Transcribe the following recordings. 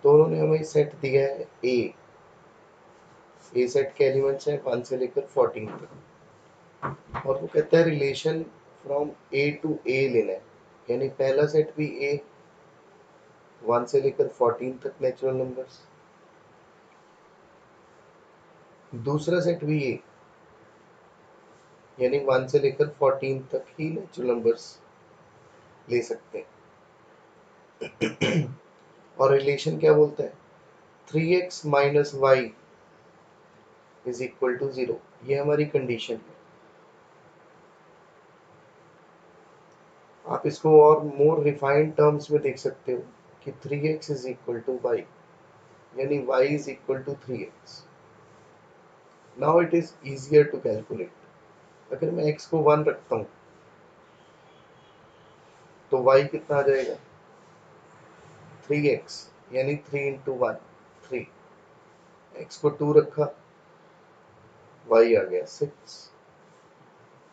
तो उन्होंने हमें सेट दिया है ए सेट के एलिमेंट्स हैं 1 से लेकर 14 तक, और वो कहता है रिलेशन फ्रॉम ए टू ए लेना है, यानी पहला सेट भी ए 1 से लेकर 14 तक नेचुरल नंबर्स, दूसरा सेट भी ए यानी 1 से लेकर 14 तक ही नेचुरल नंबर्स ले सकते हैं। और रिलेशन क्या बोलता है, 3x minus Y is equal to 0, ये हमारी कंडीशन है। आप इसको और मोर रिफाइंड टर्म्स में देख सकते हो कि 3x is equal to Y, यानी y is equal to 3x। Now it is easier to calculate. अगर मैं x को 1 रखता हूँ तो y कितना आ जाएगा, 3x, यानी 3 इंटू 1 3, x को 2 रखा y आ गया 6,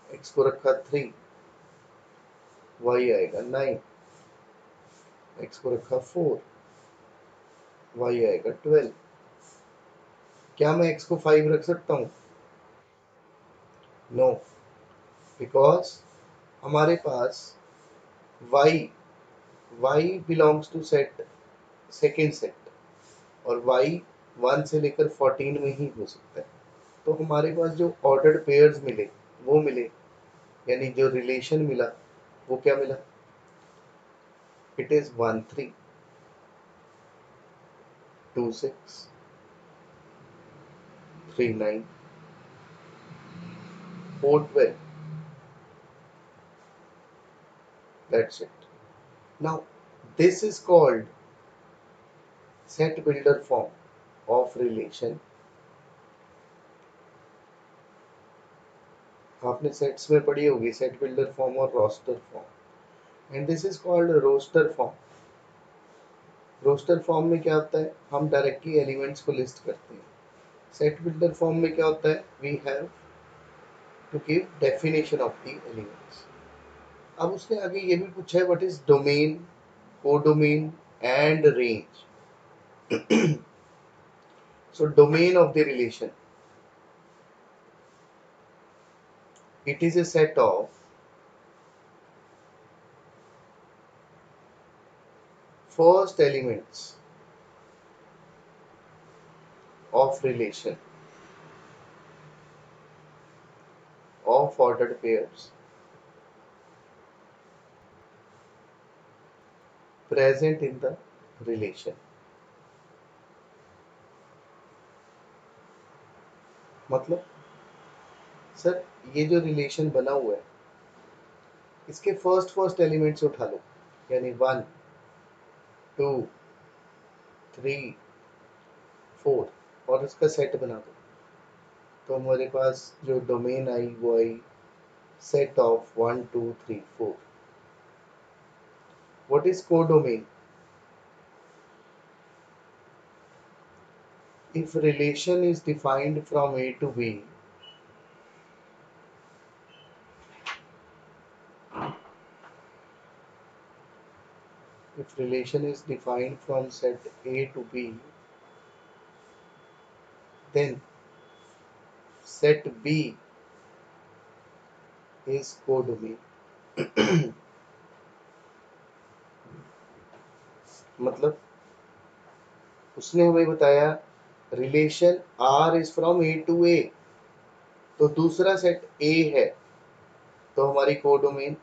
x को रखा 3 y आएगा 9, x को रखा 4 y आएगा 12। क्या मैं x को 5 रख सकता हूँ, नो, बिकॉज हमारे पास y belongs to set second set, और y 1 से लेकर 14 में ही हो सकता है। तो हमारे पास जो ऑर्डर्ड पेयर्स मिले वो मिले, यानी जो रिलेशन मिला वो क्या मिला, it is 1 3 2 6 3 9 4 12, that's it. Now this is called set builder form of relation. आपने सेट्स में पढ़ी होगी सेट बिल्डर फॉर्म और roster form, and this is called roster form. Roster form में क्या होता है, हम डायरेक्टली एलिमेंट्स को लिस्ट करते हैं। सेट बिल्डर फॉर्म में क्या होता है, we have to give definition of the elements. अब उसने आगे ये भी पूछा है what is domain, codomain and range. So domain of the relation, it is a set of first elements of relation of ordered pairs present in the relation। मतलब sir ये जो रिलेशन बना हुआ है इसके फर्स्ट एलिमेंट्स उठा लो, यानी 1 2 3 4 और इसका सेट बना दो, तो हमारे पास जो डोमेन आई वो I set of 1 2 3 4। What is codomain, if relation is defined from A to B, if relation is defined from set A to B, then set B is codomain। मतलब उसने हमें बताया relation R is from A to A, तो दूसरा set A है, तो हमारी codomain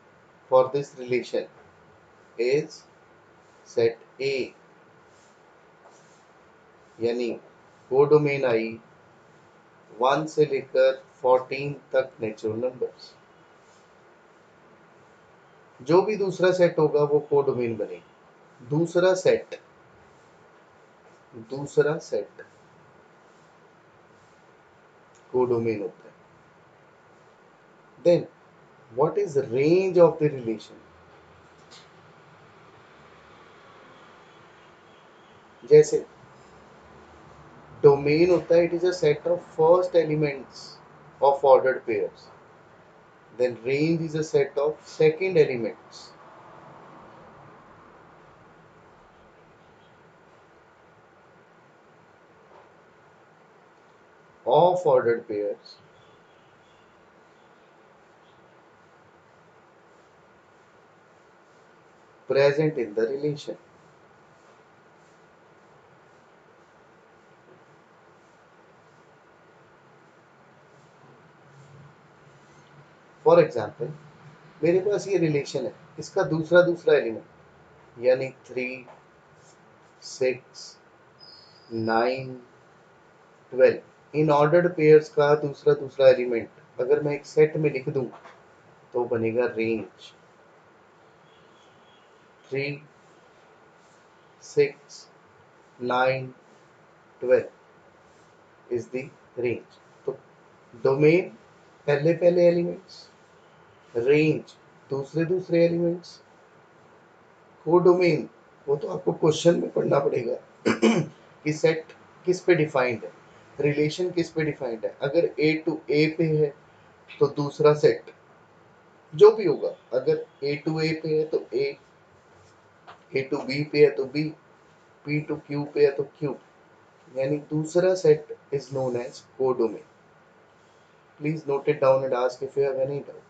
for this relation is set A, यानी कोडोमेन आई 1 से लेकर 14 तक नेचुरल नंबर्स। जो भी दूसरा सेट होगा वो कोडोमेन बनेगी। दूसरा सेट कोडोमेन होता है। Then what is range of the relation, जैसे डोमेन होता है it is a set of first elements of ordered pairs, then range is a set of second elements. of ordered pairs present in the relation. For example, मेरे पास ये relation है, इसका दूसरा दूसरा एलिमेंट यानी 3, 6, 9, 12 इन ऑर्डर्ड पेयर्स का दूसरा दूसरा एलिमेंट अगर मैं एक सेट में लिख दूं तो बनेगा रेंज 3, 6, 9, 12 इज द रेंज। तो डोमेन पहले पहले एलिमेंट्स, रेंज दूसरे दूसरे एलिमेंट्स, कोडोमेन वो तो आपको क्वेश्चन में पढ़ना पड़ेगा कि सेट किस पे डिफाइंड है, रिलेशन किस पे डिफाइंड है। अगर ए टू ए पे है तो दूसरा सेट जो भी होगा, अगर ए टू ए पे है तो ए टू बी पे है तो बी, पी टू क्यू पे है तो क्यू, यानी दूसरा set is known as codomain. Please note it down and ask if you have any doubt.